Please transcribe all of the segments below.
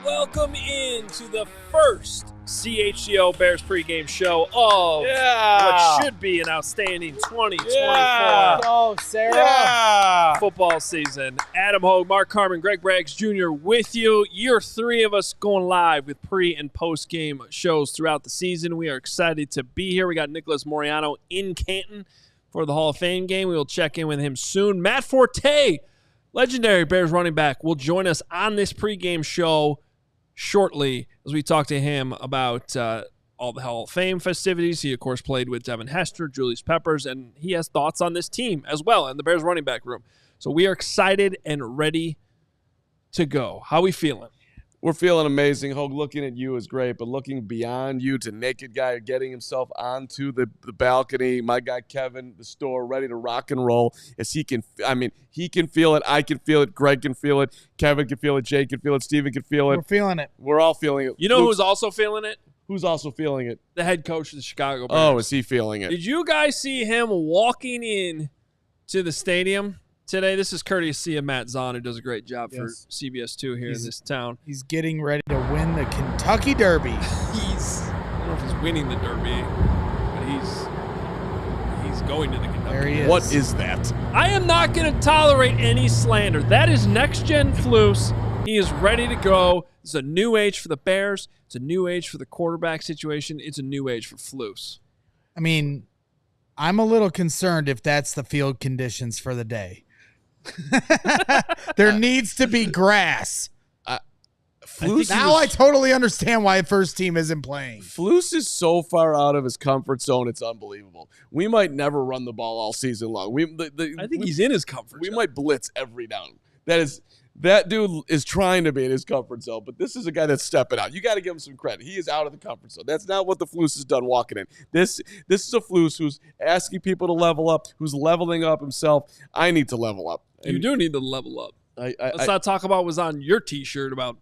Welcome into the first CHGO Bears pregame show of what should be an outstanding 2024 football season. Adam Hoge, Mark Carman, Greg Braggs Jr. with you. Year three of us going live with pre- and post-game shows throughout the season. We are excited to be here. We got Nicholas Moreano in Canton for the Hall of Fame game. We will check in with him soon. Matt Forte, legendary Bears running back, will join us on this pregame show shortly as we talk to him about all the Hall of Fame festivities. He, of course, played with Devin Hester, Julius Peppers, and he has thoughts on this team as well in the Bears running back room. So we are excited and ready to go. How we feeling? We're feeling amazing. Hoge, looking at you is great, but looking beyond you to Naked Guy getting himself onto the balcony. My guy Kevin, the store, ready to rock and roll as he can. I mean, he can feel it. I can feel it. Greg can feel it. Kevin can feel it. Jake can feel it. Steven can feel it. We're feeling it. We're all feeling it. You know who's also feeling it? Who's also feeling it? The head coach of the CHGO Bears. Oh, is he feeling it? Did you guys see him walking in to the stadium today? This is courtesy of Matt Zahn, who does a great job for CBS2 here in this town. He's getting ready to win the Kentucky Derby. I don't know if he's winning the Derby, but he's going to the Kentucky There he Derby. is. What is that? I am not going to tolerate any slander. That is next-gen Flus. He is ready to go. It's a new age for the Bears. It's a new age for the quarterback situation. It's a new age for Flus. I mean, I'm a little concerned if that's the field conditions for the day. There needs to be grass. I totally understand why first team isn't playing. Flus is so far out of his comfort zone, it's unbelievable. We might never run the ball all season long. I think he's in his comfort zone. We might blitz every down. That dude is trying to be in his comfort zone, but this is a guy that's stepping out. You got to give him some credit. He is out of the comfort zone. That's not what the Flus has done walking in. This is a Flus who's asking people to level up, who's leveling up himself. I need to level up. You do need to level up. Let's not talk about what was on your T-shirt about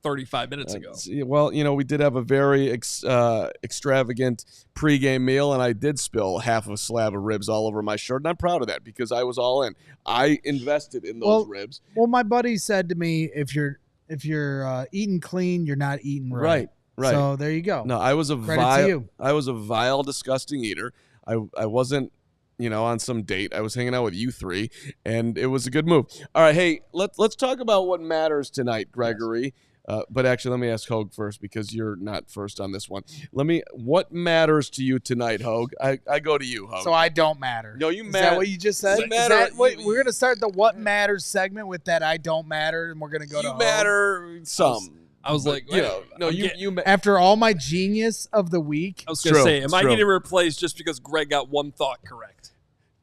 35 minutes ago. Well, we did have a very extravagant pregame meal, and I did spill half of a slab of ribs all over my shirt, and I'm proud of that because I was all in. I invested in those ribs. Well, my buddy said to me, if you're eating clean, you're not eating right. Right. So there you go. No, I was a vile, disgusting eater. I wasn't, on some date. I was hanging out with you three, and it was a good move. All right, hey, let's talk about what matters tonight, Gregory. Yes. But actually, let me ask Hoge first because you're not first on this one. What matters to you tonight, Hoge? I go to you, Hoge. So I don't matter. No, you matter. Is that what you just said? We're going to start the what matters segment with that I don't matter, and we're going to go to You matter some. I was like, you after all my genius of the week. I was going to say, am I getting replaced just because Greg got one thought correct?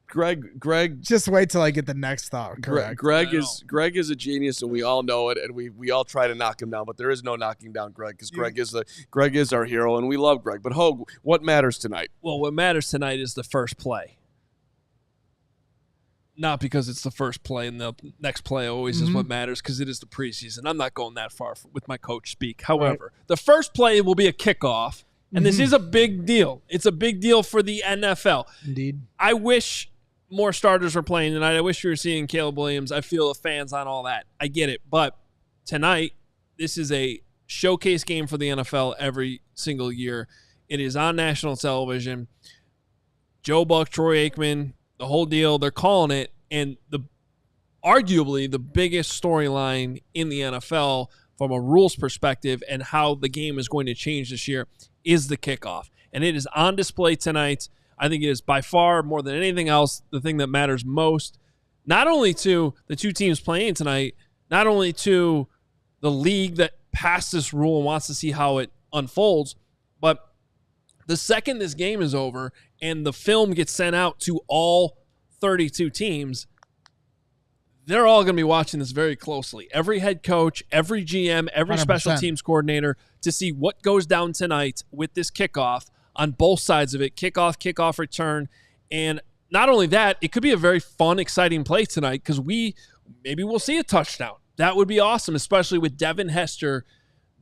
Greg, just wait till I get the next thought correct. Greg is a genius, and we all know it, and we all try to knock him down, but there is no knocking down Greg because Greg is our hero, and we love Greg. But Hoge, what matters tonight? Well, what matters tonight is the first play. Not because it's the first play, and the next play always is what matters because it is the preseason. I'm not going that far with my coach speak. However, the first play will be a kickoff, and this is a big deal. It's a big deal for the NFL. Indeed. I wish more starters were playing tonight. I wish we were seeing Caleb Williams. I feel the fans on all that. I get it. But tonight, this is a showcase game for the NFL every single year. It is on national television. Joe Buck, Troy Aikman, the whole deal, they're calling it. And arguably the biggest storyline in the NFL from a rules perspective and how the game is going to change this year is the kickoff. And it is on display tonight. I think it is by far more than anything else the thing that matters most, not only to the two teams playing tonight, not only to the league that passed this rule and wants to see how it unfolds, but the second this game is over and the film gets sent out to all 32 teams, they're all going to be watching this very closely. Every head coach, every GM, every 100%. Special teams coordinator to see what goes down tonight with this kickoff on both sides of it, kickoff return. And not only that, it could be a very fun, exciting play tonight because maybe we'll see a touchdown. That would be awesome, especially with Devin Hester,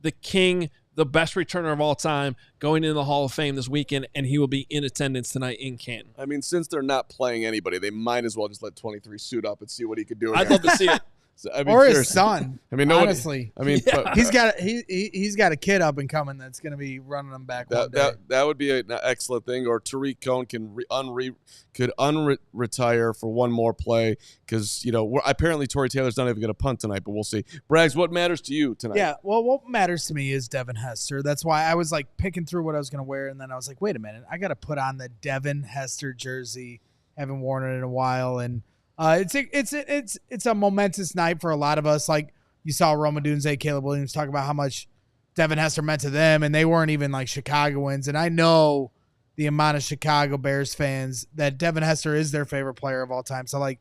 the king, the best returner of all time, going into the Hall of Fame this weekend, and he will be in attendance tonight in Canton. I mean, since they're not playing anybody, they might as well just let 23 suit up and see what he could do. I'd love to see it. So, I mean, or his son. I mean, honestly, but, he's got a kid up and coming that's going to be running them back. That would be an excellent thing. Or Tariq Cohn could unretire for one more play because apparently Torrey Taylor's not even going to punt tonight, but we'll see. Braggs, what matters to you tonight? Yeah, well, what matters to me is Devin Hester. That's why I was like picking through what I was going to wear, and then I was like, wait a minute, I got to put on the Devin Hester jersey. Haven't worn it in a while, and. It's a momentous night for a lot of us. Like you saw Roma Dunze, Caleb Williams talk about how much Devin Hester meant to them, and they weren't even like Chicagoans. And I know the amount of Chicago Bears fans that Devin Hester is their favorite player of all time. So like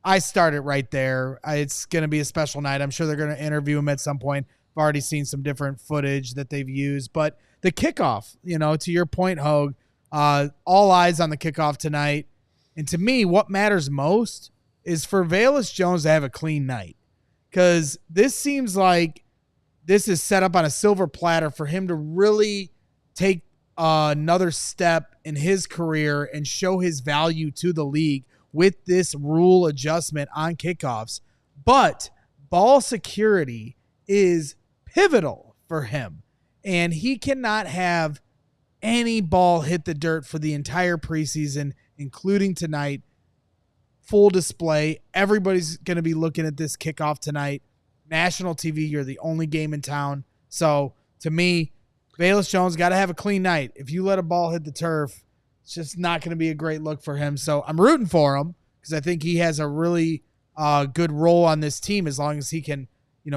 I started right there. It's going to be a special night. I'm sure they're going to interview him at some point. I've already seen some different footage that they've used, but the kickoff, to your point, Hoge, all eyes on the kickoff tonight. And to me, what matters most is for Velus Jones to have a clean night, because this seems like this is set up on a silver platter for him to really take another step in his career and show his value to the league with this rule adjustment on kickoffs. But ball security is pivotal for him, and he cannot have any ball hit the dirt for the entire preseason, including tonight. Full display. Everybody's going to be looking at this kickoff tonight. National TV, you're the only game in town. So, to me, Velus Jones got to have a clean night. If you let a ball hit the turf, it's just not going to be a great look for him. So, I'm rooting for him because I think he has a really good role on this team as long as he can,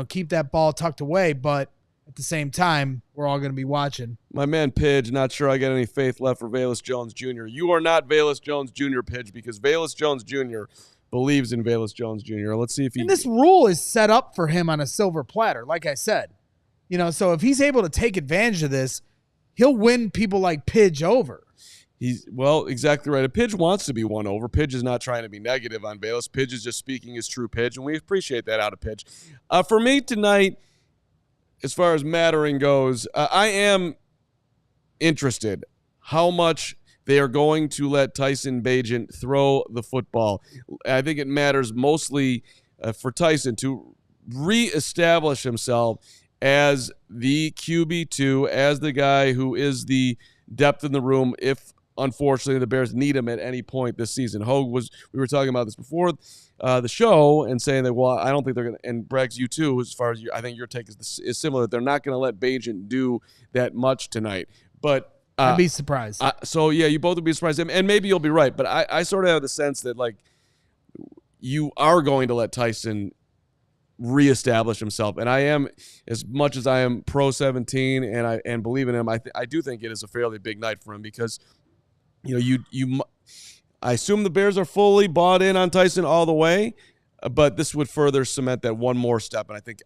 keep that ball tucked away. But at the same time, we're all going to be watching. My man Pidge, not sure I got any faith left for Velus Jones Jr. You are not Velus Jones Jr., Pidge, because Velus Jones Jr. believes in Velus Jones Jr. Let's see if he... And this rule is set up for him on a silver platter, like I said. So if he's able to take advantage of this, he'll win people like Pidge over. Exactly right. If Pidge wants to be won over, Pidge is not trying to be negative on Velus. Pidge is just speaking his true Pidge, and we appreciate that out of Pidge. For me tonight, as far as mattering goes, I am interested how much they are going to let Tyson Bagent throw the football. I think it matters mostly for Tyson to reestablish himself as the QB2, as the guy who is the depth in the room if, unfortunately, the Bears need him at any point this season. We were talking about this before the show and saying that, well, I don't think they're going to, and Braggs, you too, as far as I think your take is similar, that they're not going to let Bagent do that much tonight. But I'd be surprised. You both would be surprised. And maybe you'll be right. But I sort of have the sense that, like, you are going to let Tyson reestablish himself. And I am, as much as I am pro 17 and believe in him, I do think it is a fairly big night for him because, I assume the Bears are fully bought in on Tyson all the way, but this would further cement that one more step. And I think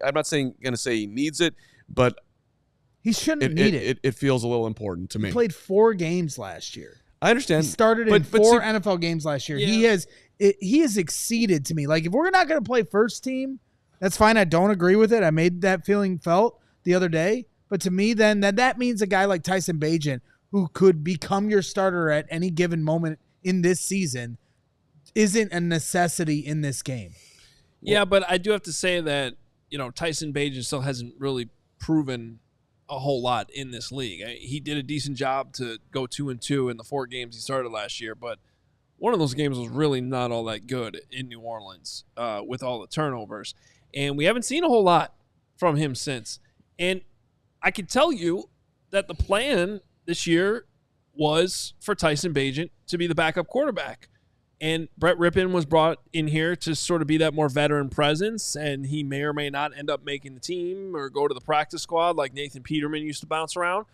I'm not going to say he needs it, but he shouldn't need it. It feels a little important to me. He played 4 games last year. I understand. He started in 4 NFL games last year. Yeah. He has exceeded to me. Like, if we're not going to play first team, that's fine. I don't agree with it. I made that feeling felt the other day. But to me, then that means a guy like Tyson Bagent, who could become your starter at any given moment in this season, isn't a necessity in this game. Yeah, but I do have to say that, Tyson Bagent still hasn't really proven a whole lot in this league. He did a decent job to go 2-2 in the 4 games he started last year, but one of those games was really not all that good in New Orleans with all the turnovers. And we haven't seen a whole lot from him since. And I can tell you that the plan this year was for Tyson Bagent to be the backup quarterback. And Brett Rippon was brought in here to sort of be that more veteran presence, and he may or may not end up making the team or go to the practice squad like Nathan Peterman used to bounce around.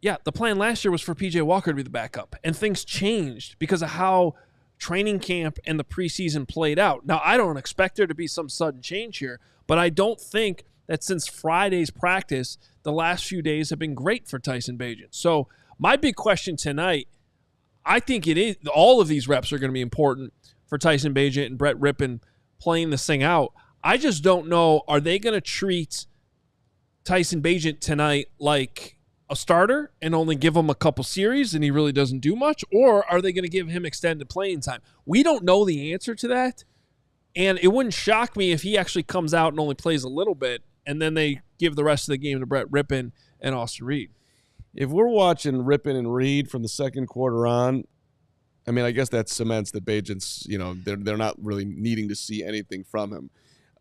Yeah, the plan last year was for P.J. Walker to be the backup, and things changed because of how training camp and the preseason played out. Now, I don't expect there to be some sudden change here, but I don't think that since Friday's practice, the last few days have been great for Tyson Bagent. So my big question tonight, I think it is all of these reps are going to be important for Tyson Bagent and Brett Rippon playing this thing out. I just don't know, are they going to treat Tyson Bagent tonight like a starter and only give him a couple series and he really doesn't do much? Or are they going to give him extended playing time? We don't know the answer to that. And it wouldn't shock me if he actually comes out and only plays a little bit and then they give the rest of the game to Brett Rippon and Austin Reed. If we're watching Rippon and Reed from the second quarter on, I mean, I guess that cements that Bagent's, they're not really needing to see anything from him.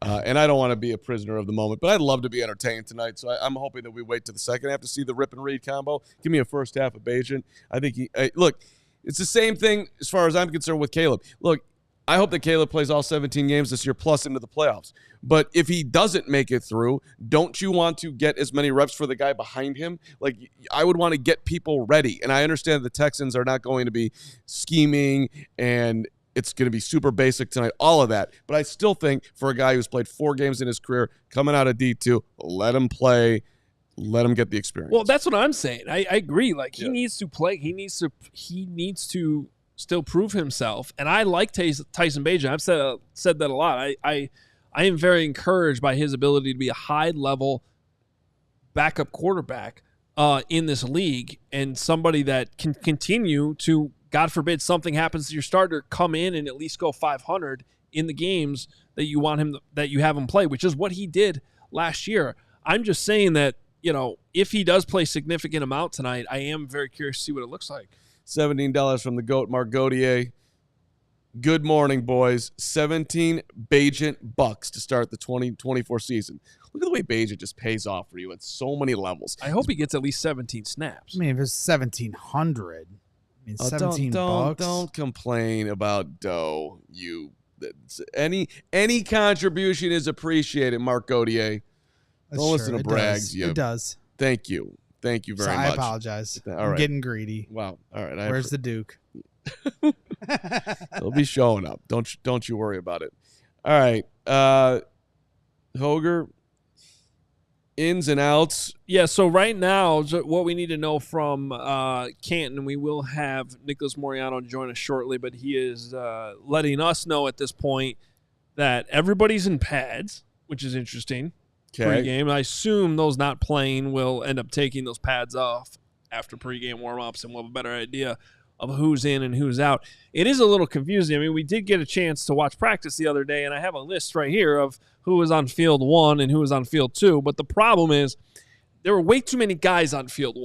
And I don't want to be a prisoner of the moment, but I'd love to be entertained tonight. So I'm hoping that we wait to the second half to see the Rippon Reed combo. Give me a first half of Bagent. I think look, it's the same thing as far as I'm concerned with Caleb. Look, I hope that Caleb plays all 17 games this year plus into the playoffs. But if he doesn't make it through, don't you want to get as many reps for the guy behind him? Like, I would want to get people ready. And I understand the Texans are not going to be scheming and it's going to be super basic tonight, all of that. But I still think for a guy who's played 4 games in his career, coming out of D2, let him play, let him get the experience. Well, that's what I'm saying. I agree. Like, he needs to play. He needs to still prove himself. And I like Tyson Bagent. I've said that a lot. I am very encouraged by his ability to be a high-level backup quarterback in this league and somebody that can continue to, God forbid something happens to your starter, come in and at least go 500 in the games that you want him that you have him play, which is what he did last year. I'm just saying that, if he does play significant amount tonight, I am very curious to see what it looks like. $17 from the GOAT, Mark Gauthier. Good morning, boys. 17 Bagent bucks to start the 2024 season. Look at the way Bagent just pays off for you at so many levels. I hope he gets at least 17 snaps. I mean, if it's 1,700, 17 bucks. Don't complain about dough. Any contribution is appreciated, Mark Gauthier. Don't listen to brags. It does. Thank you very much. I apologize. I'm getting greedy. Wow. All right. Where's the Duke? They'll be showing up. Don't you worry about it. All right. Hoge, ins and outs. Yeah, so right now, what we need to know from Canton, we will have Nicholas Moreano join us shortly, but he is letting us know at this point that everybody's in pads, which is interesting. Okay. Pregame. I assume those not playing will end up taking those pads off after pregame warm-ups, and we'll have a better idea of who's in and who's out. It is a little confusing. I mean, we did get a chance to watch practice the other day, and I have a list right here of who was on field 1 and who was on field 2. But the problem is there were way too many guys on field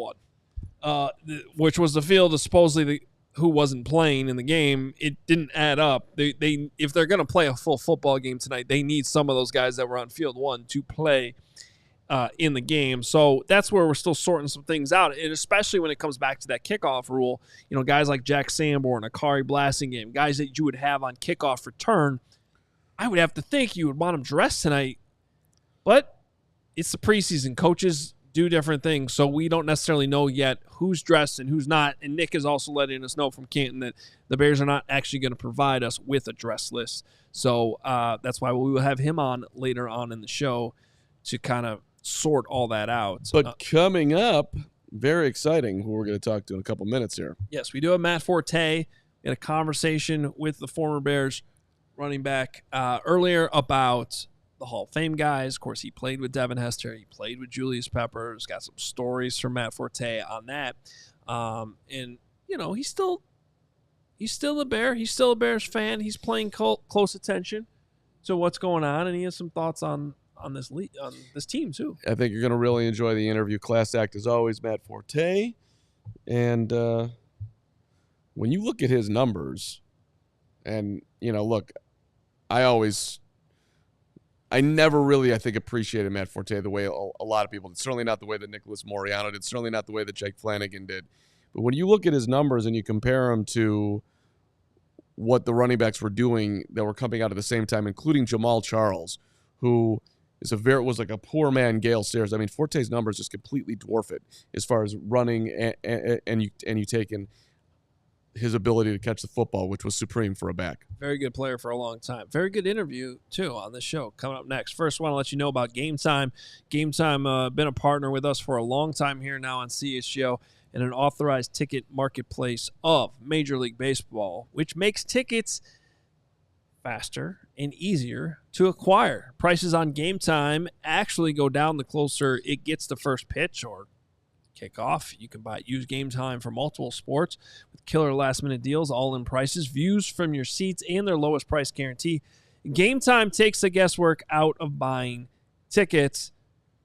1, which was the field of supposedly who wasn't playing in the game. It didn't add up. They if they're going to play a full football game tonight, they need some of those guys that were on field 1 to play in the game. So that's where we're still sorting some things out, and especially when it comes back to that kickoff rule. Guys like Jack Sanborn, Akari Blasingame, guys that you would have on kickoff return, I would have to think you would want them dressed tonight. But it's the preseason. Coaches do different things, so we don't necessarily know yet who's dressed and who's not. And Nick is also letting us know from Canton that the Bears are not actually going to provide us with a dress list. So that's why we will have him on later on in the show to kind of sort all that out. But coming up, very exciting, who we're going to talk to in a couple minutes here. Yes, we do have Matt Forte in a conversation with the former Bears running back earlier about the Hall of Fame guys. Of course, he played with Devin Hester. He played with Julius Peppers. Got some stories from Matt Forte on that. And, he's still a Bear. He's still a Bears fan. He's playing close attention to what's going on, and he has some thoughts on this team too. I think you're going to really enjoy the interview. Class act as always, Matt Forte. And when you look at his numbers, and look, I never really, I think, appreciated Matt Forte the way a lot of people did. Certainly not the way that Nicholas Moreano did. Certainly not the way that Jake Flanagan did. But when you look at his numbers and you compare them to what the running backs were doing that were coming out at the same time, including Jamal Charles, who was like a poor man Gale Sayers. I mean, Forte's numbers just completely dwarf it as far as running and you take in his ability to catch the football, which was supreme for a back. Very good player for a long time. Very good interview, too, on this show. Coming up next. First, I want to let you know about Game Time. Game Time been a partner with us for a long time here now on CHGO and an authorized ticket marketplace of Major League Baseball, which makes tickets faster and easier to acquire. Prices on Game Time actually go down the closer it gets to first pitch or kickoff. You can use Game Time for multiple sports with killer last-minute deals, all-in prices, views from your seats, and their lowest price guarantee. Game Time takes the guesswork out of buying tickets.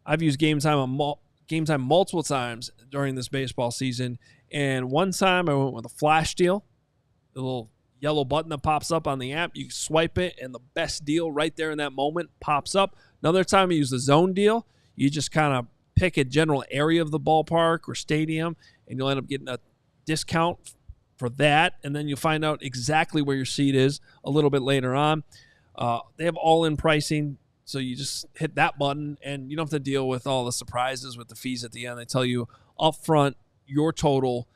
I've used Game Time multiple times during this baseball season, and one time I went with a flash deal, the little yellow button that pops up on the app. You swipe it, and the best deal right there in that moment pops up. Another time I use the zone deal. You just kind of pick a general area of the ballpark or stadium, and you'll end up getting a discount for that, and then you'll find out exactly where your seat is a little bit later on. They have all-in pricing, so you just hit that button, and you don't have to deal with all the surprises with the fees at the end. They tell you up front your total.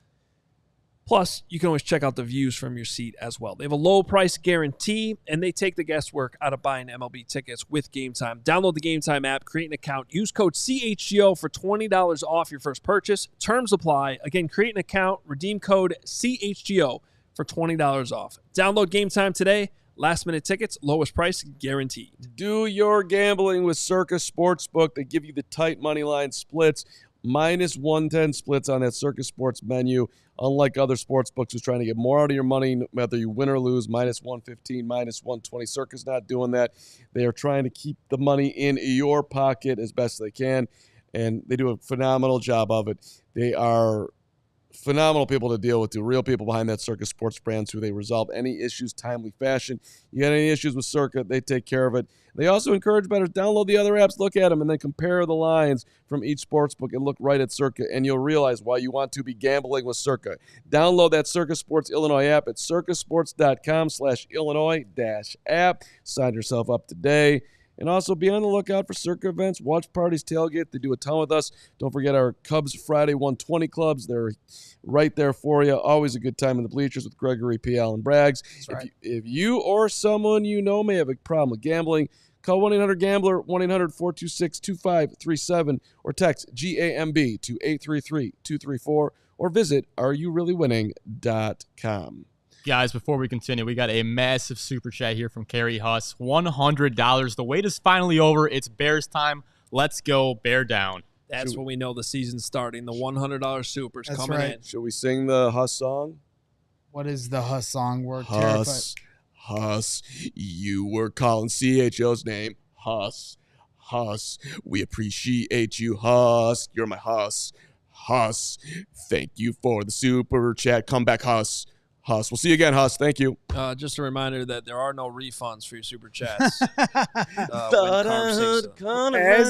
Plus, you can always check out the views from your seat as well. They have a low price guarantee, and they take the guesswork out of buying MLB tickets with Game Time. Download the Game Time app, create an account, use code CHGO for $20 off your first purchase. Terms apply. Again, create an account, redeem code CHGO for $20 off. Download Game Time today. Last-minute tickets, lowest price guaranteed. Do your gambling with Circa Sportsbook. They give you the tight money line splits. Minus 110 splits on that Circa Sports menu. Unlike other sports books who's trying to get more out of your money, whether you win or lose, minus 115, minus 120. Circa's not doing that. They are trying to keep the money in your pocket as best they can, and they do a phenomenal job of it. They are phenomenal people to deal with, the real people behind that Circa Sports brands who they resolve any issues timely fashion. You got any issues with Circa, they take care of it. They also encourage bettors, download the other apps, look at them, and then compare the lines from each sports book and look right at Circa, and you'll realize why you want to be gambling with Circa. Download that Circa Sports Illinois app at circasports.com/Illinois-app. Sign yourself up today. And also be on the lookout for Circa events, watch parties, tailgate. They do a ton with us. Don't forget our Cubs Friday 120 clubs. They're right there for you. Always a good time in the bleachers with Gregory, PL, and Braggs. Right. If you or someone you know may have a problem with gambling, call 1-800-GAMBLER, 1-800-426-2537, or text GAMB to 833-234, or visit areyoureallywinning.com. Guys, before we continue, we got a massive super chat here from Carrie Huss. $100. The wait is finally over. It's Bears time. Let's go Bear down. That's when we know the season's starting. The $100 supers coming in. Should we sing the Huss song? What is the Huss song? We're Huss, you were calling CHO's name. Huss, we appreciate you, Huss. You're my Huss. Thank you for the super chat. Come back, Huss. We'll see you again, Huss. Thank you. Just a reminder that there are no refunds for your super chats. As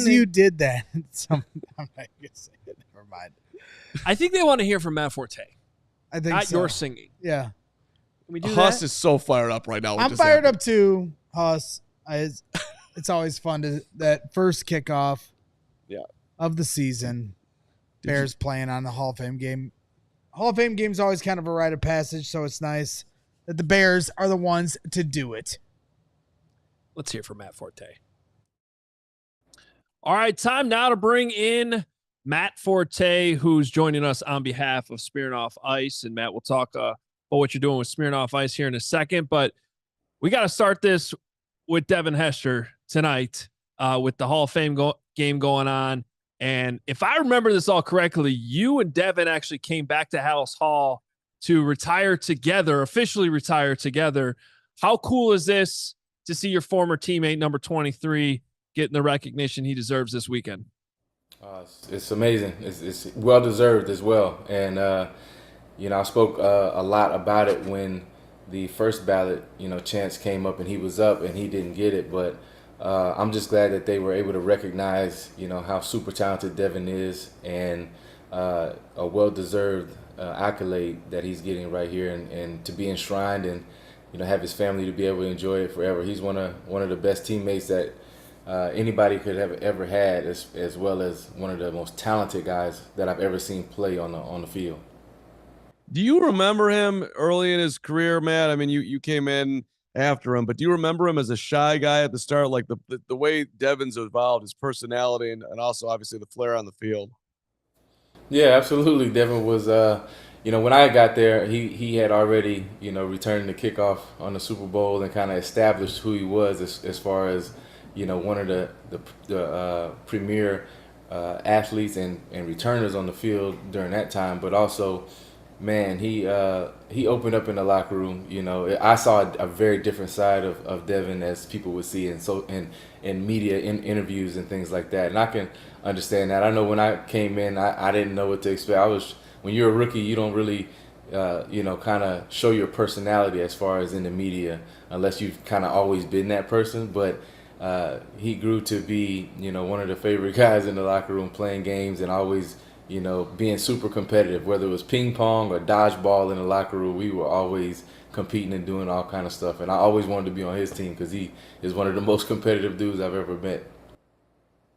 you did that, I'm not going to say it. Never mind. I think they want to hear from Matt Forte. I think not so. your singing. Yeah. Can we do Huss that? is so fired up right now. I'm fired up too, Huss. It's always fun that first kickoff of the season. Bears playing on the Hall of Fame game. Hall of Fame game's always kind of a rite of passage, so it's nice that the Bears are the ones to do it. Let's hear from Matt Forte. All right, time now to bring in Matt Forte, who's joining us on behalf of Smirnoff Ice. And Matt, we'll talk about what you're doing with Smirnoff Ice here in a second, but we got to start this with Devin Hester tonight with the Hall of Fame game going on. And if I remember this all correctly, you and Devin actually came back to Hallis Hall to retire together, officially retire together. How cool is this to see your former teammate, number 23, getting the recognition he deserves this weekend? It's amazing. It's well-deserved as well. And, I spoke a lot about it when the first ballot, chance came up and he was up and he didn't get it. But I'm just glad that they were able to recognize, how super talented Devin is and a well-deserved accolade that he's getting right here and to be enshrined and, have his family to be able to enjoy it forever. He's one of the best teammates that anybody could have ever had, as well as one of the most talented guys that I've ever seen play on the field. Do you remember him early in his career, Matt? I mean, you came in after him, but do you remember him as a shy guy at the start? Like the way Devin's evolved, his personality, and also obviously the flair on the field. Yeah, absolutely. Devin was, when I got there, he had already, returned the kickoff on the Super Bowl and kind of established who he was as far as, one of the premier athletes and returners on the field during that time. But also, man, he opened up in the locker room. I saw a very different side of Devin as people would see in media interviews and things like that. And I can understand that. I know when I came in, I didn't know what to expect. When you're a rookie, you don't really kind of show your personality as far as in the media unless you've kind of always been that person. But he grew to be one of the favorite guys in the locker room, playing games and always being super competitive. Whether it was ping pong or dodgeball in the locker room, we were always competing and doing all kind of stuff. And I always wanted to be on his team because he is one of the most competitive dudes I've ever met.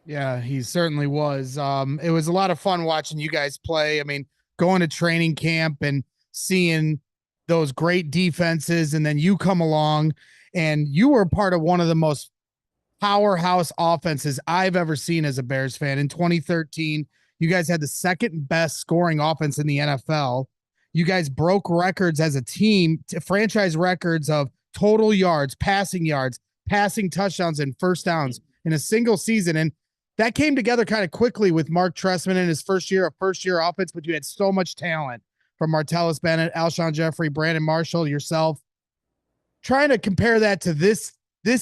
Yeah, he certainly was. It was a lot of fun watching you guys play. I mean, going to training camp and seeing those great defenses, and then you come along and you were part of one of the most powerhouse offenses I've ever seen as a Bears fan. In 2013, you guys had the second best scoring offense in the NFL. You guys broke records as a team, franchise records of total yards, passing touchdowns, and first downs in a single season. And that came together kind of quickly with Mark Trestman in his first year offense, but you had so much talent from Martellus Bennett, Alshon Jeffrey, Brandon Marshall, yourself. Trying to compare that to this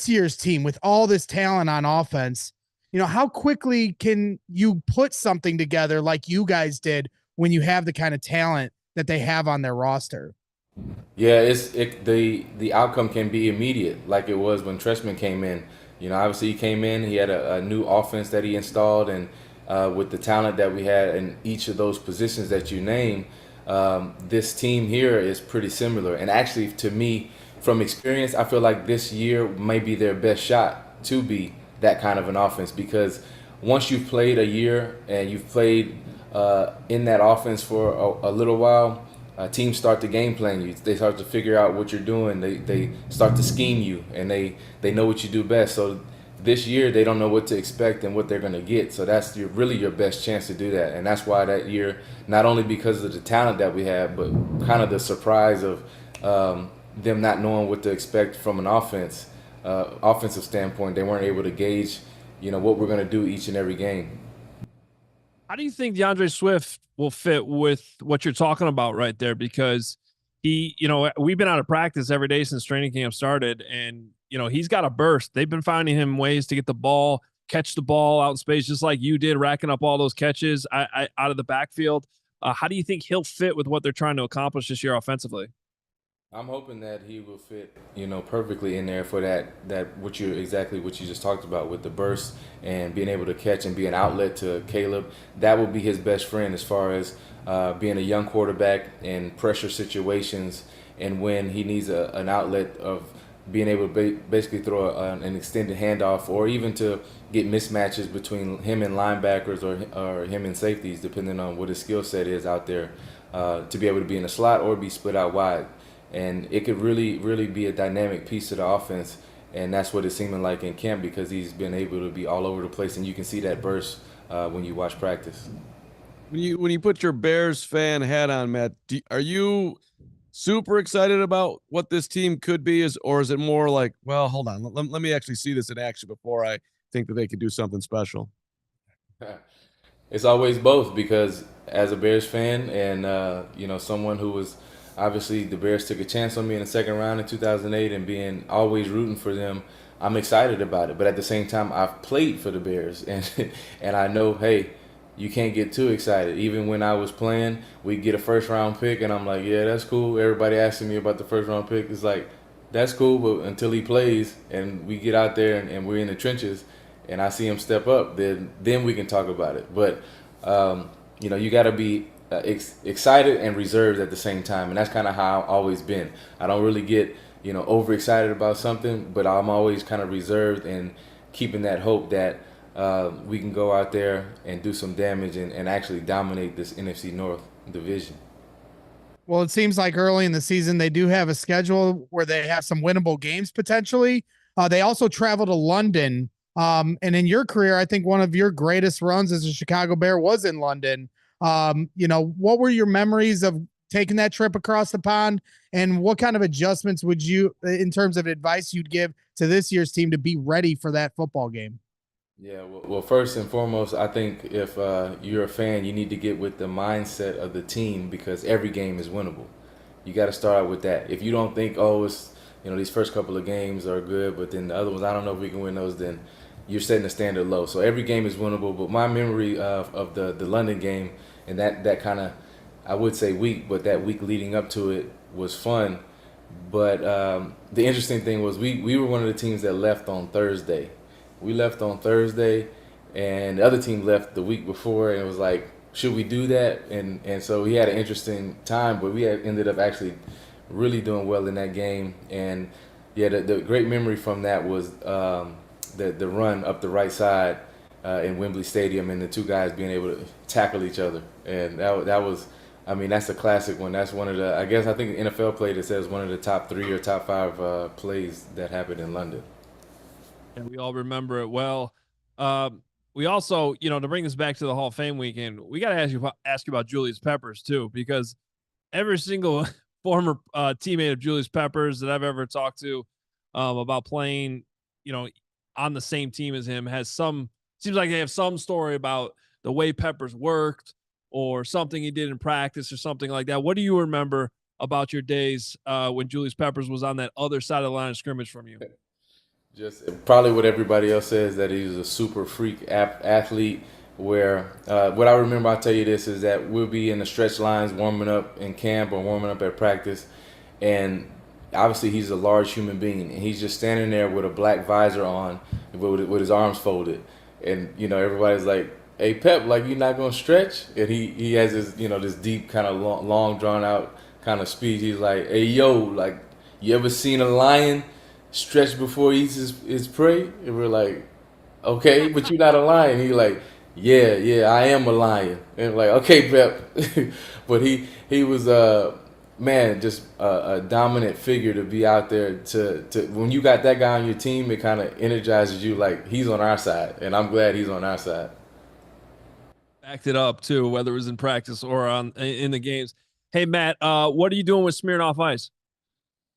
year's team with all this talent on offense, how quickly can you put something together like you guys did when you have the kind of talent that they have on their roster? Yeah, the outcome can be immediate, like it was when Trestman came in. Obviously he came in, he had a new offense that he installed, and with the talent that we had in each of those positions that you named, this team here is pretty similar. And actually, to me, from experience, I feel like this year may be their best shot to be that kind of an offense, because once you've played a year and you've played in that offense for a little while, teams start to game plan you. They start to figure out what you're doing. They start to scheme you, and they know what you do best. So this year they don't know what to expect and what they're going to get. So that's really your best chance to do that. And that's why that year, not only because of the talent that we have, but kind of the surprise of them not knowing what to expect from an offensive standpoint, they weren't able to gauge, what we're going to do each and every game. How do you think DeAndre Swift will fit with what you're talking about right there? Because we've been out of practice every day since training camp started, and, he's got a burst. They've been finding him ways to get the ball, catch the ball out in space, just like you did, racking up all those catches out of the backfield. How do you think he'll fit with what they're trying to accomplish this year offensively? I'm hoping that he will fit, perfectly in there for that what you just talked about with the burst and being able to catch and be an outlet to Caleb. That will be his best friend as far as being a young quarterback in pressure situations, and when he needs an outlet of being able to basically throw an extended handoff, or even to get mismatches between him and linebackers or him and safeties, depending on what his skill set is out there, to be able to be in a slot or be split out wide. And it could really, really be a dynamic piece of the offense, and that's what it's seeming like in camp, because he's been able to be all over the place, and you can see that burst when you watch practice. When you put your Bears fan hat on, Matt, are you super excited about what this team could be, or is it more like, well, hold on, let me actually see this in action before I think that they could do something special? It's always both, because as a Bears fan and someone who was obviously, the Bears took a chance on me in the second round in 2008, and being always rooting for them, I'm excited about it. But at the same time, I've played for the Bears, and I know, hey, you can't get too excited. Even when I was playing, we'd get a first-round pick, and I'm like, yeah, that's cool. Everybody asking me about the first-round pick is like, that's cool, but until he plays and we get out there and we're in the trenches and I see him step up, then we can talk about it. But, you got to be excited and reserved at the same time, and that's kind of how I've always been. I don't really get overexcited about something, but I'm always kind of reserved and keeping that hope that we can go out there and do some damage and actually dominate this NFC North division. Well, it seems like early in the season, they do have a schedule where they have some winnable games potentially. They also travel to London. And in your career, I think one of your greatest runs as a Chicago Bear was in London. What were your memories of taking that trip across the pond, and what kind of adjustments would you, in terms of advice, you'd give to this year's team to be ready for that football game? Yeah, well, first and foremost, I think if you're a fan, you need to get with the mindset of the team because every game is winnable. You got to start out with that. If you don't think, it's, these first couple of games are good, but then the other ones, I don't know if we can win those, then you're setting the standard low. So every game is winnable. But my memory of the London game and that kind of, I would say week, but that week leading up to it was fun. But the interesting thing was we were one of the teams that left on Thursday. We left on Thursday, and the other team left the week before, and it was like, should we do that? And so we had an interesting time, but we ended up actually really doing well in that game. And yeah, the great memory from that was the run up the right side in Wembley Stadium, and the two guys being able to tackle each other, and that was. I mean, that's a classic one. That's one of the, I think the NFL play that says one of the top 3 or top 5 plays that happened in London. And we all remember it well. We also, to bring this back to the Hall of Fame weekend, we got to ask you about Julius Peppers too, because every single former teammate of Julius Peppers that I've ever talked to about playing, on the same team as him seems like they have some story about the way Peppers worked or something he did in practice or something like that. What do you remember about your days when Julius Peppers was on that other side of the line of scrimmage from you? Just probably what everybody else says, that he was a super freak athlete, where what I remember, I'll tell you this, is that we'll be in the stretch lines warming up in camp or warming up at practice, and obviously he's a large human being, and he's just standing there with a black visor on with his arms folded, and everybody's like, hey Pep, like, you're not gonna stretch? And he has this this deep kind of long drawn out kind of speech. He's like, hey yo, like, you ever seen a lion stretch before he eats his prey? And we're like, okay, but you're not a lion. He's like, yeah, I am a lion. And we're like, okay, Pep. But he was just a dominant figure to be out there to when you got that guy on your team, it kind of energizes you, like, he's on our side, and I'm glad he's on our side. Backed it up too, whether it was in practice or in the games. Hey Matt, what are you doing with Smirnoff Ice?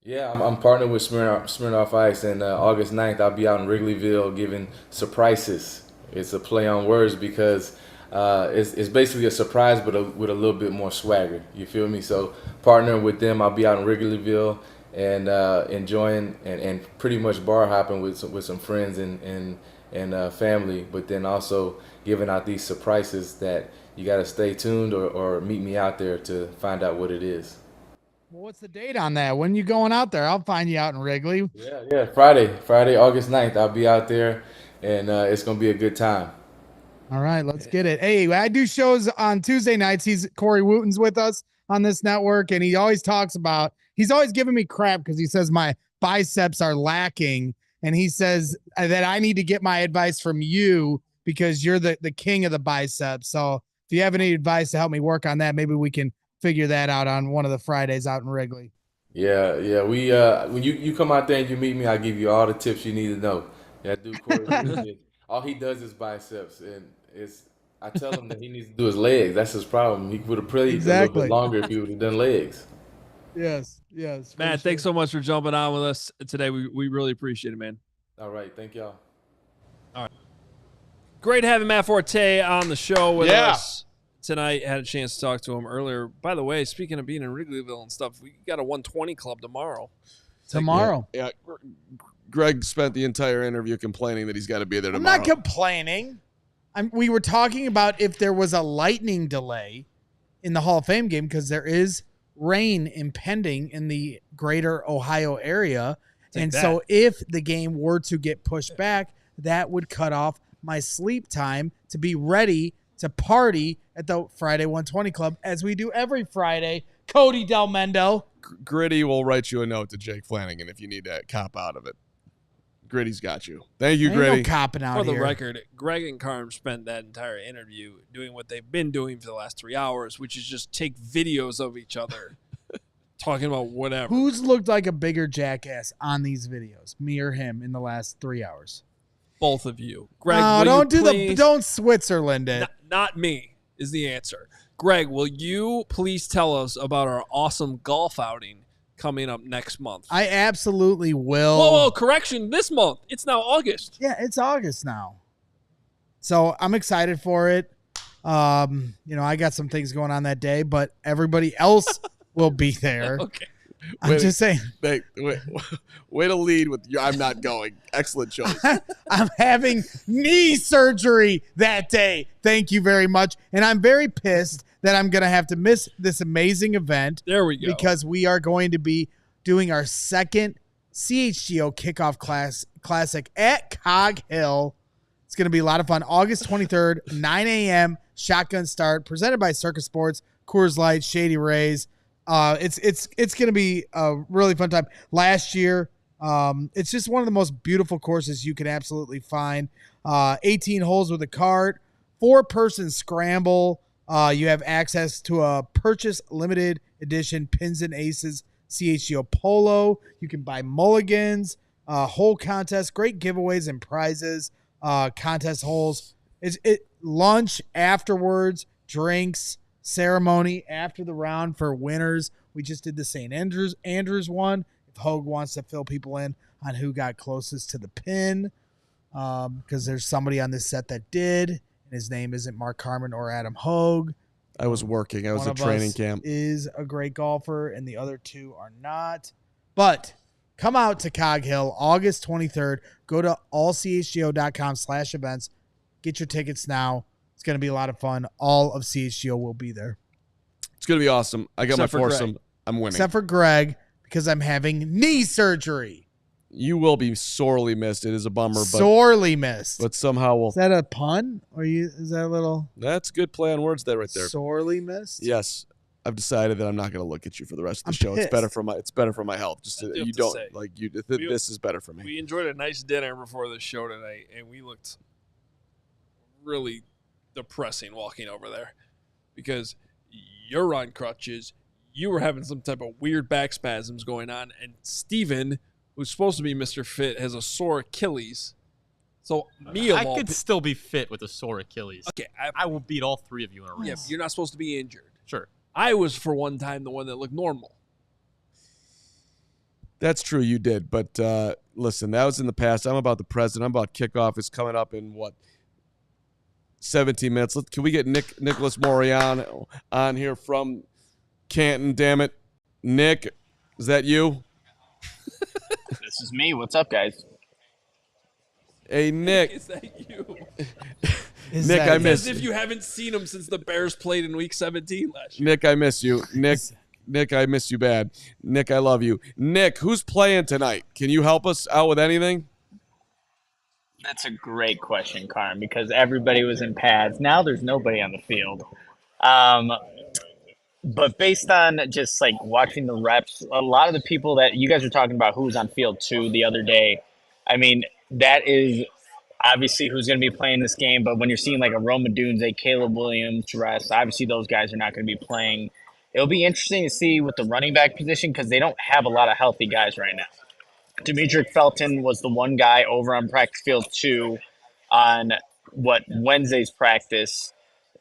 Yeah, I'm partnered with Smirnoff Ice, and August 9th I'll be out in Wrigleyville giving surprises. It's a play on words because it's basically a surprise, but with a little bit more swagger. You feel me? So partnering with them, I'll be out in Wrigleyville and enjoying and pretty much bar hopping with some friends and family, but then also giving out these surprises that you got to stay tuned or meet me out there to find out what it is. Well, what's the date on that? When you going out there? I'll find you out in Wrigley. Yeah, Friday, August 9th, I'll be out there, and it's going to be a good time. All right, let's get it. Hey, I do shows on Tuesday nights. Corey Wooten's with us on this network, and he's always giving me crap because he says my biceps are lacking, and he says that I need to get my advice from you because you're the king of the biceps. So if you have any advice to help me work on that, maybe we can figure that out on one of the Fridays out in Wrigley. Yeah. We when you come out there and you meet me, I'll give you all the tips you need to know. That dude Corey, all he does is biceps, and I tell him that he needs to do his legs. That's his problem. He would have played a little bit longer if he would have done legs. Yes. Matt, thanks so much for jumping on with us today. We really appreciate it, man. All right, thank y'all. All right. Great having Matt Forte on the show with us tonight. Had a chance to talk to him earlier. By the way, speaking of being in Wrigleyville and stuff, we got a 120 club tomorrow. Yeah. Greg spent the entire interview complaining that he's got to be there tomorrow. I'm not complaining. We were talking about if there was a lightning delay in the Hall of Fame game because there is rain impending in the greater Ohio area. So if the game were to get pushed back, that would cut off my sleep time to be ready to party at the Friday 120 Club as we do every Friday. Cody Del Mendo. Gritty will write you a note to Jake Flanagan if you need to cop out of it. Gritty's got you. Thank you, Ain't Gritty. no copping out For the here. record, Greg and Carm spent that entire interview doing what they've been doing for the last 3 hours, which is just take videos of each other talking about whatever. Who's looked like a bigger jackass on these videos, me or him, in the last 3 hours? Both of you. Greg, No, will don't you do please, don't Switzerland it. Not me is the answer. Greg, will you please tell us about our awesome golf outing coming up next month? I absolutely will. Whoa, correction, this month. It's now August. Yeah, it's August now. So I'm excited for it. I got some things going on that day, but everybody else will be there. Okay. I'm just saying. Wait, way to lead with I'm not going. Excellent choice. I'm having knee surgery that day. Thank you very much. And I'm very pissed that I'm going to have to miss this amazing event. There we go. Because we are going to be doing our second CHGO Kickoff Classic at Cog Hill. It's going to be a lot of fun. August 23rd, 9 a.m., shotgun start, presented by Circus Sports, Coors Light, Shady Rays. It's going to be a really fun time. Last year, it's just one of the most beautiful courses you can absolutely find. 18 holes with a cart, 4-person scramble. You have access to a purchase limited edition Pins and Aces CHGO Polo. You can buy mulligans, hole contest, great giveaways and prizes, contest holes. Lunch afterwards, drinks, ceremony after the round for winners. We just did the St. Andrews one. If Hoge wants to fill people in on who got closest to the pin, because there's somebody on this set that did, and his name isn't Mark Carman or Adam Hoge. I was working. I was One at of training us camp. Is a great golfer, and the other two are not. But come out to Cog Hill August 23rd. Go to allchgo.com/events. Get your tickets now. It's going to be a lot of fun. All of CHGO will be there. It's going to be awesome. I got Except my for foursome. Greg. I'm winning. Except for Greg, because I'm having knee surgery. You will be sorely missed. It is a bummer, but Sorely missed. but somehow we'll. Is that a pun? Is that a little That's good play on words there, right there. sorely missed? Yes, I've decided that I'm not going to look at you for the rest of the I'm show. pissed. It's better for my health. Just I so do have you to don't say, like you. we- This is better for me. We enjoyed a nice dinner before the show tonight, and we looked really depressing walking over there because you're on crutches. You were having some type of weird back spasms going on, and Steven, who's supposed to be Mr. Fit, has a sore Achilles. So me of I all could pe- still be fit with a sore Achilles. okay, I will beat all three of you in a race. yeah, but you're not supposed to be injured. Sure. I was for one time the one that looked normal. That's true. You did, but listen, that was in the past. I'm about the present. I'm about kickoff. Is coming up in what? 17 minutes. Can we get Nicholas Moreano on here from Canton? Damn it, Nick, is that you? This is me. What's up, guys? Hey, Nick. Is that you? Is Nick, that- I miss- As if you haven't seen him since the Bears played in Week 17 last year. Nick, I miss you. Nick, I miss you bad. Nick, I love you. Nick, who's playing tonight? Can you help us out with anything? That's a great question, Carm, because everybody was in pads. Now there's nobody on the field. But based on just like watching the reps, a lot of the people that you guys were talking about who was on field two the other day, I mean, that is obviously who's going to be playing this game. But when you're seeing like a Roma Dunes, a Caleb Williams rest, obviously those guys are not going to be playing. It'll be interesting to see with the running back position because they don't have a lot of healthy guys right now. Demetric Felton was the one guy over on practice field 2 on Wednesday's practice.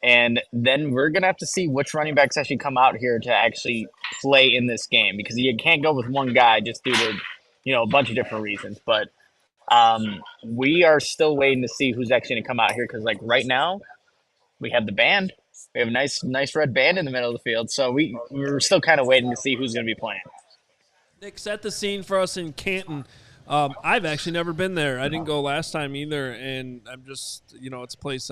And then we're going to have to see which running backs actually come out here to actually play in this game because you can't go with one guy just due to, a bunch of different reasons. But we are still waiting to see who's actually going to come out here because like right now we have the band. We have a nice red band in the middle of the field. So we're still kind of waiting to see who's going to be playing. Nick, set the scene for us in Canton. I've actually never been there. I didn't go last time either, and I'm just, it's a place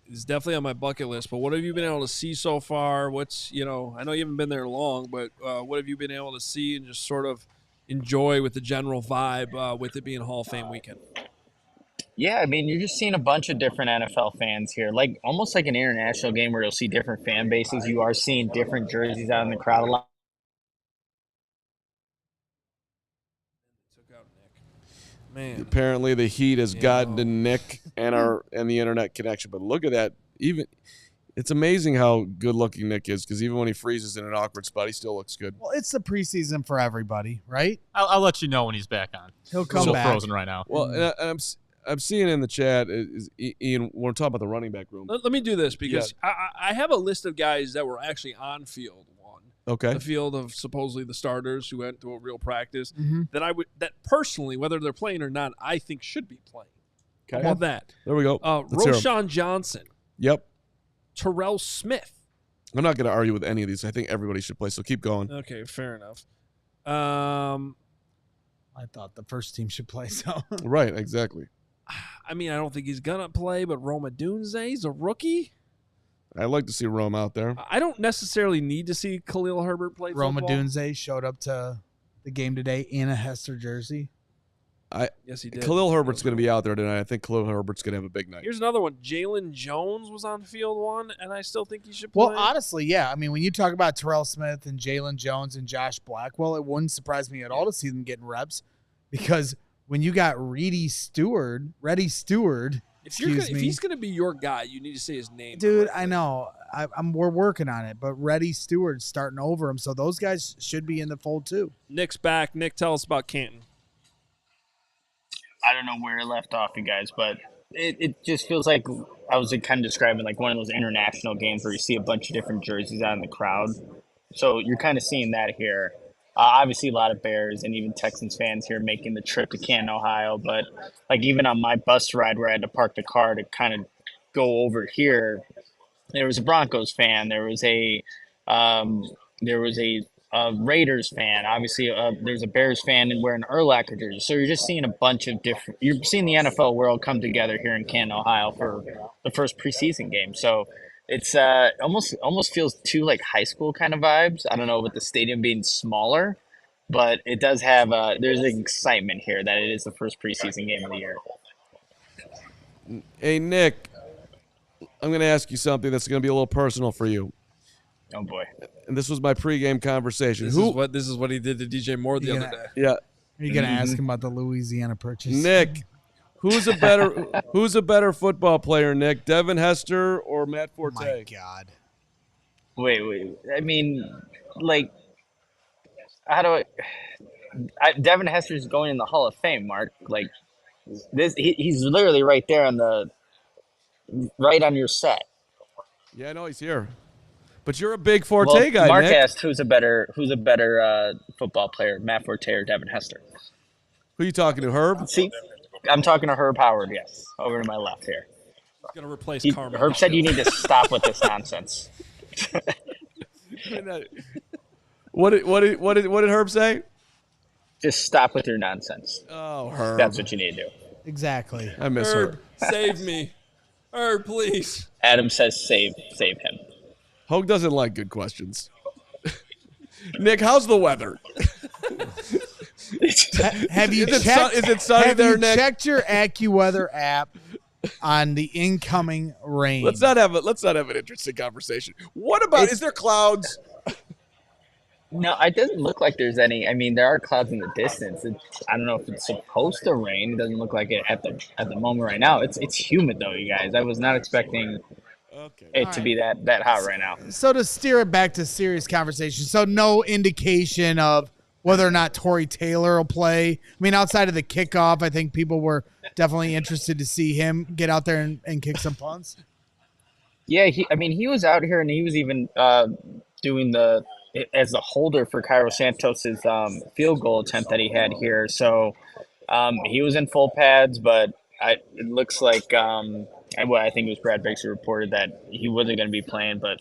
is definitely on my bucket list. But what have you been able to see so far? What's, I know you haven't been there long, but what have you been able to see and just sort of enjoy with the general vibe with it being Hall of Fame weekend? Yeah, I mean, you're just seeing a bunch of different NFL fans here, like almost like an international game where you'll see different fan bases. You are seeing different jerseys out in the crowd a lot. Man. Apparently, the heat has gotten to Nick and the internet connection. But look at that. It's amazing how good-looking Nick is, because even when he freezes in an awkward spot, he still looks good. Well, it's the preseason for everybody, right? I'll let you know when he's back on. He'll come Still back. frozen right now. Well, and I'm seeing in the chat, Ian, we're talking about the running back room. Let me do this, because I have a list of guys that were actually on field one. Okay. The field of supposedly the starters who went to a real practice Mhm. that personally, whether they're playing or not, I think should be playing. Okay. How about that? There we go. Let's hear 'em. Roshan Johnson, Yep. Terrell Smith. I'm not going to argue with any of these. I think everybody should play, so keep going. Okay, fair enough. I thought the first team should play, so. Right, exactly. I mean, I don't think he's gonna play, but Roma Dunze, he's a rookie. I'd like to see Rome out there. I don't necessarily need to see Khalil Herbert play Roma football. Dunze showed up to the game today in a Hester jersey. Yes, he did. Khalil Herbert's going to be out there tonight. I think Khalil Herbert's going to have a big night. Here's another one. Jalen Jones was on field one, and I still think he should play. Well, honestly, yeah. I mean, when you talk about Terrell Smith and Jalen Jones and Josh Blackwell, it wouldn't surprise me at all to see them getting reps, because when you got Reddy Stewart, if he's going to be your guy, you need to say his name. dude, correctly. I know. We're working on it, but Reddy Stewart's starting over him, so those guys should be in the fold too. Nick's back. Nick, tell us about Canton. I don't know where it left off, you guys, but it just feels like I was kind of describing like one of those international games where you see a bunch of different jerseys out in the crowd. So you're kind of seeing that here. Obviously, a lot of Bears and even Texans fans here making the trip to Canton, Ohio. But like even on my bus ride where I had to park the car to kind of go over here, there was a Broncos fan. There was a Raiders fan. Obviously, there's a Bears fan and wearing an Urlacher jersey. So you're just seeing a bunch of different. You're seeing the NFL world come together here in Canton, Ohio, for the first preseason game. So it's almost feels too like high school kind of vibes. I don't know, with the stadium being smaller, but it does have. There's an excitement here that it is the first preseason game of the year. Hey, Nick, I'm going to ask you something that's going to be a little personal for you. Oh boy. And this was my pregame conversation. This is what he did to DJ Moore the other day. Yeah. Are you gonna ask him about the Louisiana purchase? Nick, who's a better football player, Nick? Devin Hester or Matt Forte? Oh my God. Wait. I mean, like, how do Devin Hester's going in the Hall of Fame, Mark. Like, he's literally right there right on your set. Yeah, I know he's here. But you're a big Forte guy, Mark Nick. asked who's a better football player, Matt Forte or Devin Hester. Who are you talking to, Herb? See, I'm talking to Herb Howard, yes, over to my left here. He's going to replace Carman. Herb said you need to stop with this nonsense. What did Herb say? Just stop with your nonsense. Oh, Herb. That's what you need to do. Exactly. I miss Herb, Herb. save me. Herb, please. Adam says save him. Hoge doesn't like good questions. Nick, how's the weather? Have you Is it checked? is it sunny have there, you Nick? checked your AccuWeather app on the incoming rain? Let's not have an interesting conversation. What about? Is there clouds? No, it doesn't look like there's any. I mean, there are clouds in the distance. I don't know if it's supposed to rain. It doesn't look like it at the moment right now. It's humid though, you guys. I was not expecting it to be that hot right now. So to steer it back to serious conversation, so no indication of whether or not Torrey Taylor will play. I mean, outside of the kickoff, I think people were definitely interested to see him get out there and kick some punts. Yeah, he was out here and he was even doing as the holder for Cairo Santos's field goal attempt that he had here. So he was in full pads, but it looks like I think it was Brad Biggs who reported that he wasn't going to be playing, but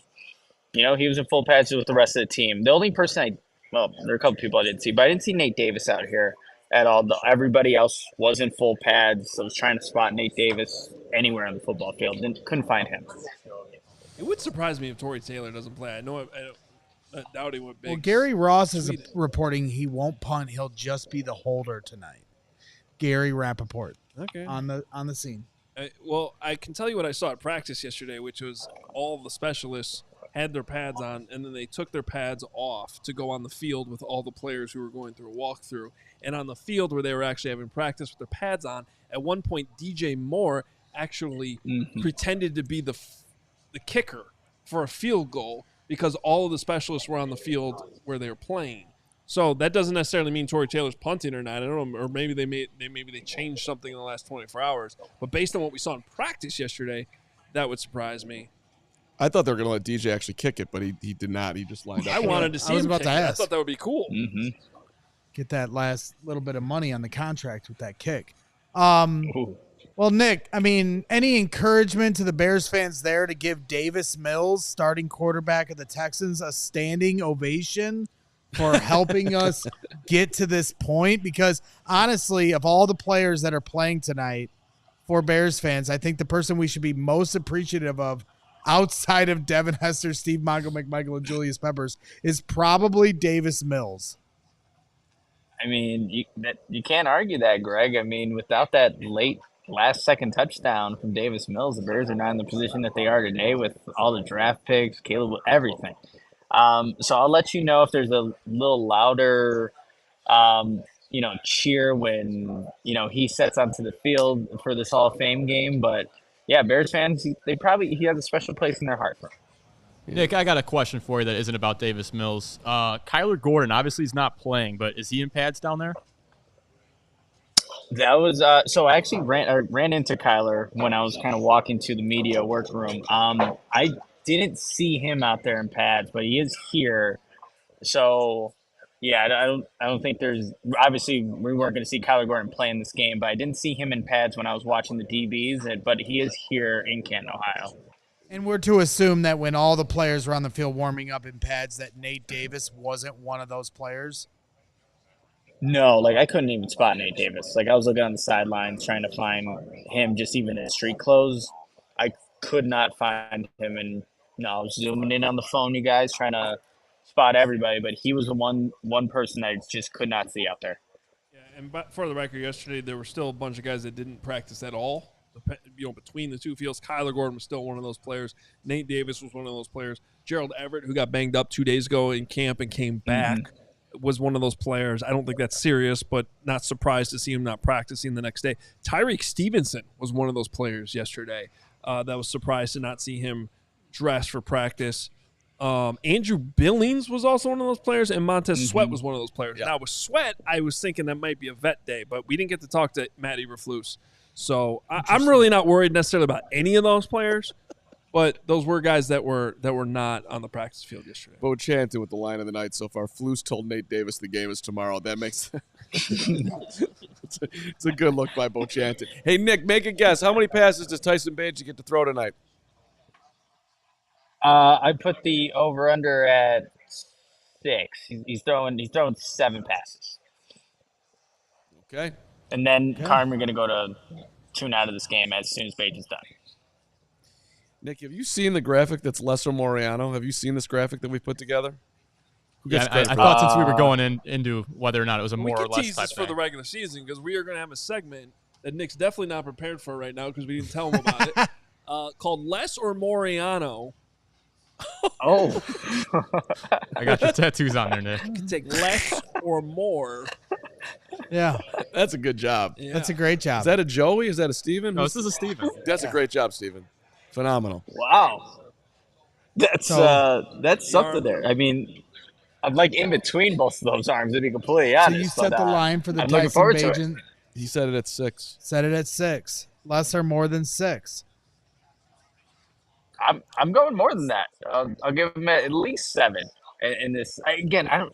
he was in full pads with the rest of the team. The only person there are a couple people I didn't see, but I didn't see Nate Davis out here at all. Everybody else was in full pads. I was trying to spot Nate Davis anywhere on the football field. Couldn't find him. It would surprise me if Torrey Taylor doesn't play. I doubt he would. Well, Gary Ross is reporting he won't punt. He'll just be the holder tonight. Gary Rappaport on the scene. Well, I can tell you what I saw at practice yesterday, which was all the specialists had their pads on, and then they took their pads off to go on the field with all the players who were going through a walkthrough. And on the field where they were actually having practice with their pads on, at one point DJ Moore actually pretended to be the kicker for a field goal because all of the specialists were on the field where they were playing. So that doesn't necessarily mean Tory Taylor's punting or not. I don't know, or maybe they changed something in the last 24 hours. But based on what we saw in practice yesterday, that would surprise me. I thought they were going to let DJ actually kick it, but he did not. He just lined up. I wanted to see him kick it. I thought that would be cool. Get that last little bit of money on the contract with that kick. Well, Nick, I mean, any encouragement to the Bears fans there to give Davis Mills, starting quarterback of the Texans, a standing ovation for helping us get to this point? Because honestly, of all the players that are playing tonight for Bears fans, I think the person we should be most appreciative of outside of Devin Hester, Steve Mongo, McMichael, and Julius Peppers is probably Davis Mills. I mean, you can't argue that, Greg. I mean, without that late last-second touchdown from Davis Mills, the Bears are not in the position that they are today with all the draft picks, Caleb, everything. So I'll let you know if there's a little louder, cheer when, he sets onto the field for this Hall of Fame game. But, yeah, Bears fans, he has a special place in their heart for him. Nick, I got a question for you that isn't about Davis Mills. Kyler Gordon, obviously he's not playing, but is he in pads down there? That was so I actually ran into Kyler when I was kind of walking to the media workroom. I didn't see him out there in pads, but he is here. So yeah, I don't think there's obviously we weren't going to see Kyler Gordon play in this game, but I didn't see him in pads when I was watching the DBs. But he is here in Canton, Ohio. And we're to assume that when all the players were on the field warming up in pads, that Nate Davis wasn't one of those players. No, I couldn't even spot Nate Davis. I was looking on the sidelines trying to find him just even in street clothes. I could not find him. And I was zooming in on the phone, you guys, trying to spot everybody. But he was the one person I just could not see out there. Yeah, and for the record, yesterday there were still a bunch of guys that didn't practice at all. Between the two fields, Kyler Gordon was still one of those players. Nate Davis was one of those players. Gerald Everett, who got banged up 2 days ago in camp and came back, was one of those players. I don't think that's serious, but not surprised to see him not practicing the next day. Tyreek Stevenson was one of those players yesterday that was surprised to not see him dressed for practice. Andrew Billings was also one of those players, and Montez Sweat was one of those players. Yep. Now, with Sweat, I was thinking that might be a vet day, but we didn't get to talk to Matt Eberflus. So I'm really not worried necessarily about any of those players, but those were guys that were not on the practice field yesterday. Beauchanton with the line of the night so far. Flus told Nate Davis the game is tomorrow. That makes it's a good look by Beauchanton. Hey, Nick, make a guess. How many passes does Tyson Bagent get to throw tonight? I put the over/under at 6. He's throwing 7 passes. Okay. And then Carman going to go to tune out of this game as soon as Bagent's done. Nick, have you seen the graphic that's Lesser Moreano? Have you seen this graphic that we put together? Yeah, I thought since we were going into whether or not it was a more or less tease this for the regular season because we are going to have a segment that Nick's definitely not prepared for right now because we didn't tell him about it, called Less or Moreano. Oh. I got your tattoos on there, Nick. You can take less or more. Yeah. That's a good job. Yeah. That's a great job. Is that a Joey? Is that a Steven? No, this is a Steven. That's a great job, Steven. Phenomenal. Wow. That's something there. I mean, I'm in between both of those arms, to be completely honest. So you set the line for the I'm Tyson Bagent. He said it at 6. Set it at 6. Less or more than 6. I'm going more than that. I'll give him at least 7. In this again, I don't.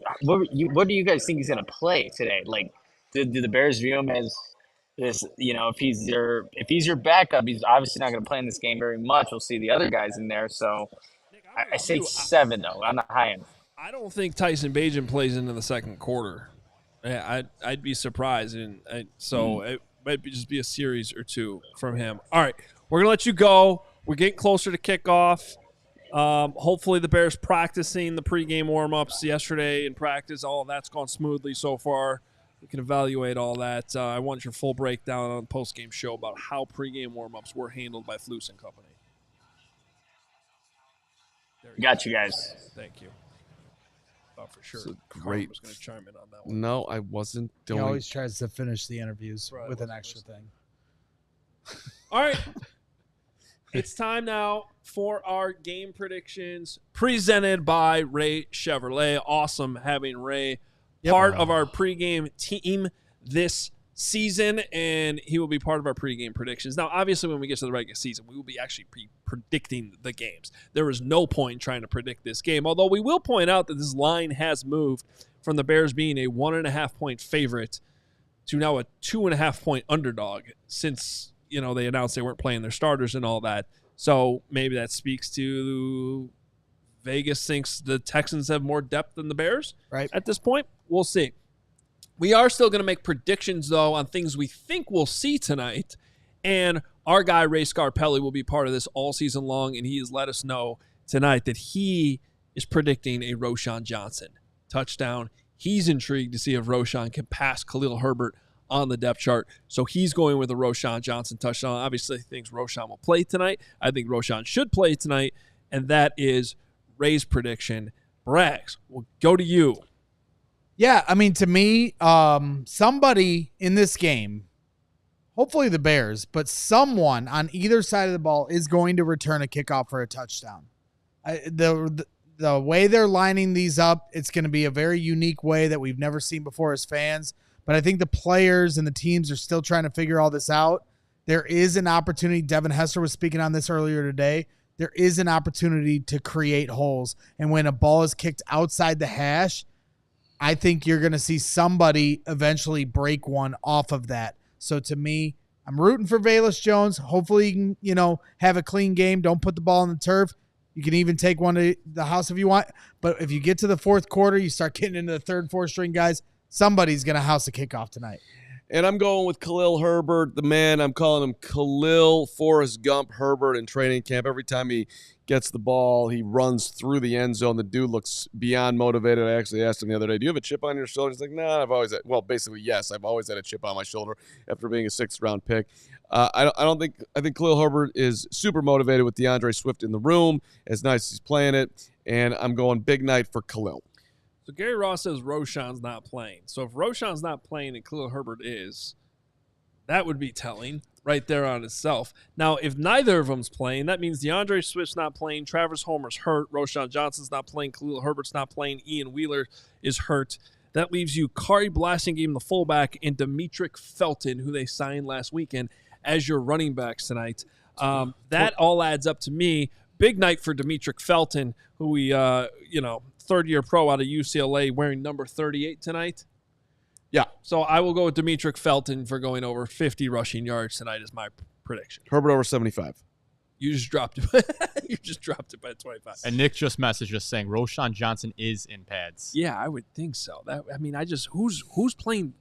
What do you guys think he's going to play today? Did the Bears view him as this? If he's your backup, he's obviously not going to play in this game very much. We'll see the other guys in there. So I say 7 though on the high end. I don't think Tyson Bagent plays into the second quarter. I'd be surprised, and it might just be a series or two from him. All right, we're gonna let you go. We're getting closer to kickoff. Hopefully the Bears practicing the pregame warm-ups yesterday in practice. All of that's gone smoothly so far. We can evaluate all that. I want your full breakdown on the postgame show about how pregame warm-ups were handled by Flus and company. Got you guys. Thank you. Thought for sure. It's a Carman great- was going to chime in on that one. No, I wasn't He doing. always tries to finish the interviews Right, with an wasn't extra thing. All right. It's time now for our game predictions presented by Ray Chevrolet. Awesome having Ray part of our pregame team this season, and he will be part of our pregame predictions. Now, obviously, when we get to the regular season, we will be actually predicting the games. There is no point trying to predict this game, although we will point out that this line has moved from the Bears being a 1.5-point favorite to now a 2.5-point underdog since they announced they weren't playing their starters and all that. So maybe that speaks to Vegas thinks the Texans have more depth than the Bears at this point. We'll see. We are still going to make predictions, though, on things we think we'll see tonight. And our guy, Ray Scarpelli, will be part of this all season long, and he has let us know tonight that he is predicting a Roschon Johnson touchdown. He's intrigued to see if Roschon can pass Khalil Herbert on the depth chart. So he's going with a Roschon Johnson touchdown. Obviously, he thinks Roschon will play tonight. I think Roschon should play tonight, and that is Ray's prediction. Braggs, we'll go to you. Yeah, I mean, to me, somebody in this game, hopefully the Bears, but someone on either side of the ball is going to return a kickoff for a touchdown. The way they're lining these up, it's going to be a very unique way that we've never seen before as fans. But I think the players and the teams are still trying to figure all this out. There is an opportunity. Devin Hester was speaking on this earlier today. There is an opportunity to create holes. And when a ball is kicked outside the hash, I think you're going to see somebody eventually break one off of that. So to me, I'm rooting for Velus Jones. Hopefully you can, have a clean game. Don't put the ball on the turf. You can even take one to the house if you want. But if you get to the fourth quarter, you start getting into the third and fourth string guys, somebody's going to house a kickoff tonight. And I'm going with Khalil Herbert, the man. I'm calling him Khalil Forrest Gump Herbert in training camp. Every time he gets the ball, he runs through the end zone. The dude looks beyond motivated. I actually asked him the other day, do you have a chip on your shoulder? He's like, nah, basically, yes. I've always had a chip on my shoulder after being a 6th-round pick. I think Khalil Herbert is super motivated with DeAndre Swift in the room, as nice as he's playing it. And I'm going big night for Khalil. So Gary Ross says Roschon's not playing. So if Roschon's not playing and Khalil Herbert is, that would be telling right there on itself. Now, if neither of them's playing, that means DeAndre Swift's not playing, Travis Homer's hurt, Roschon Johnson's not playing, Khalil Herbert's not playing, Ian Wheeler is hurt. That leaves you Kari Blasingame, the fullback, and Demetric Felton, who they signed last weekend, as your running backs tonight. That all adds up to me. Big night for Demetric Felton, who we, third-year pro out of UCLA, wearing number 38 tonight. Yeah, so I will go with Demetric Felton for going over 50 rushing yards tonight is my prediction. Herbert over 75. You just dropped it. You just dropped it by 25. And Nick just messaged us saying Roschon Johnson is in pads. Yeah, I would think so. Who's playing?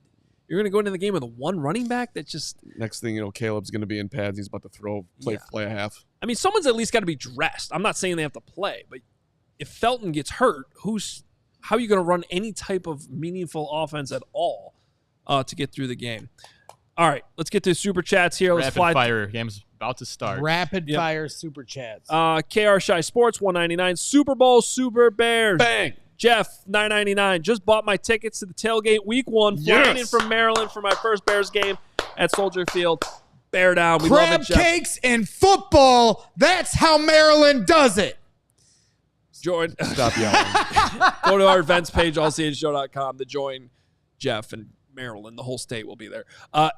You're going to go into the game with one running back? That just next thing you know, Caleb's going to be in pads. He's about to play a half. I mean, someone's at least got to be dressed. I'm not saying they have to play, but if Felton gets hurt, how are you going to run any type of meaningful offense at all to get through the game? All right, let's get to super chats here. Let's Rapid fire game's about to start. Rapid fire super chats. KR Shy Sports $199. Super Bowl Super Bears. Bang. Jeff $9.99. Just bought my tickets to the tailgate week 1. Flying in from Maryland for my first Bears game at Soldier Field. Bear down. We Crab love it, Jeff. cakes and football. That's how Maryland does it. Join. Stop yelling. Go to our events page, allchgo.com, to join Jeff and Maryland. The whole state will be there.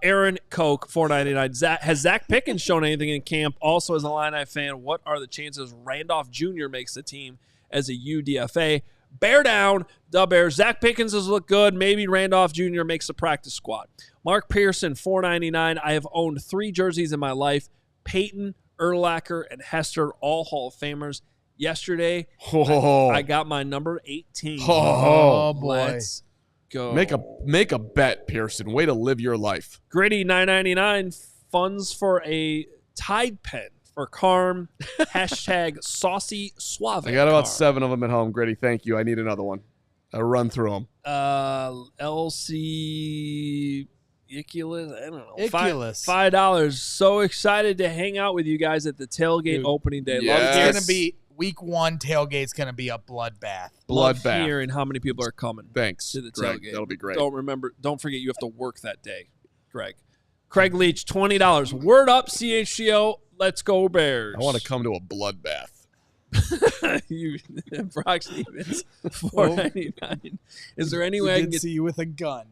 Aaron Koch, $4.99. Has Zach Pickens shown anything in camp? Also, as a Illini fan, what are the chances Randolph Jr. makes the team as a UDFA? Bear down, the Bears. Zach Pickens has looked good. Maybe Randolph Jr. makes the practice squad. Mark Pearson, $4.99. I have owned 3 jerseys in my life. Peyton, Urlacher, and Hester, all Hall of Famers. Yesterday, I got my number 18. Oh, boy. Let's go. Make a bet, Pearson. Way to live your life. Gritty, $9.99. Funds for a Tide pen for Carm. Hashtag saucy suave. I got about Carm. 7 of them at home, Gritty. Thank you. I need another one. I'll run through them. LC Iculus, I don't know. Iculus. $5. So excited to hang out with you guys at the tailgate opening day. Yes. Love it. It's going to be Week 1 tailgate's going to be a bloodbath. Love hearing how many people are coming. Thanks, to the Greg. tailgate. That'll be great. Don't forget you have to work that day, Greg. Craig Leach, $20. Word up, CHGO. Let's go Bears. I want to come to a bloodbath. Brock Stevens, $4.99. Is there any way I can get see you with a gun?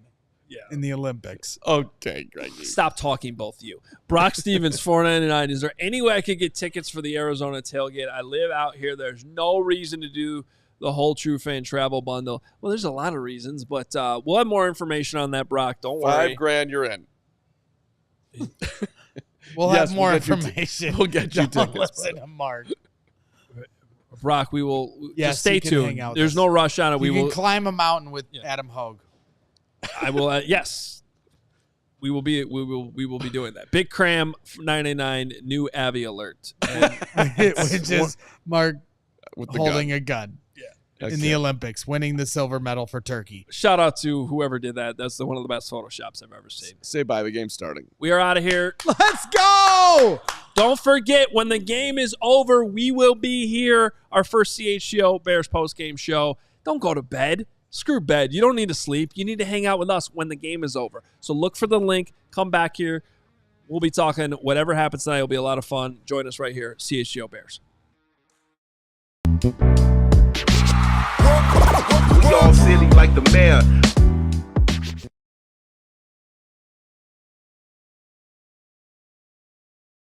In the Olympics. Okay, Greg. Stop talking, both of you. Brock Stevens, $4.99. Is there any way I could get tickets for the Arizona tailgate? I live out here. There's no reason to do the whole True Fan travel bundle. Well, there's a lot of reasons, but we'll have more information on that, Brock. Don't worry. $5,000, you're in. We'll have more information. We'll get you Don't tickets. listen to Mark. Brock, we will just stay you can tuned. hang out with There's us. no rush on it. You can climb a mountain with Adam Hoge. I will. Yes, we will be. We will be doing that. Big Cram $9.99. New Avi alert. Which is Mark With the holding gun. a gun Okay. in the Olympics, winning the silver medal for Turkey. Shout out to whoever did that. That's one of the best Photoshops I've ever seen. Say bye. The game's starting. We are out of here. Let's go! Don't forget, when the game is over, we will be here. Our first CHGO Bears post-game show. Don't go to bed. Screw bed. You don't need to sleep. You need to hang out with us when the game is over. So look for the link. Come back here. We'll be talking. Whatever happens tonight will be a lot of fun. Join us right here, CHGO Bears. We all silly like the mayor.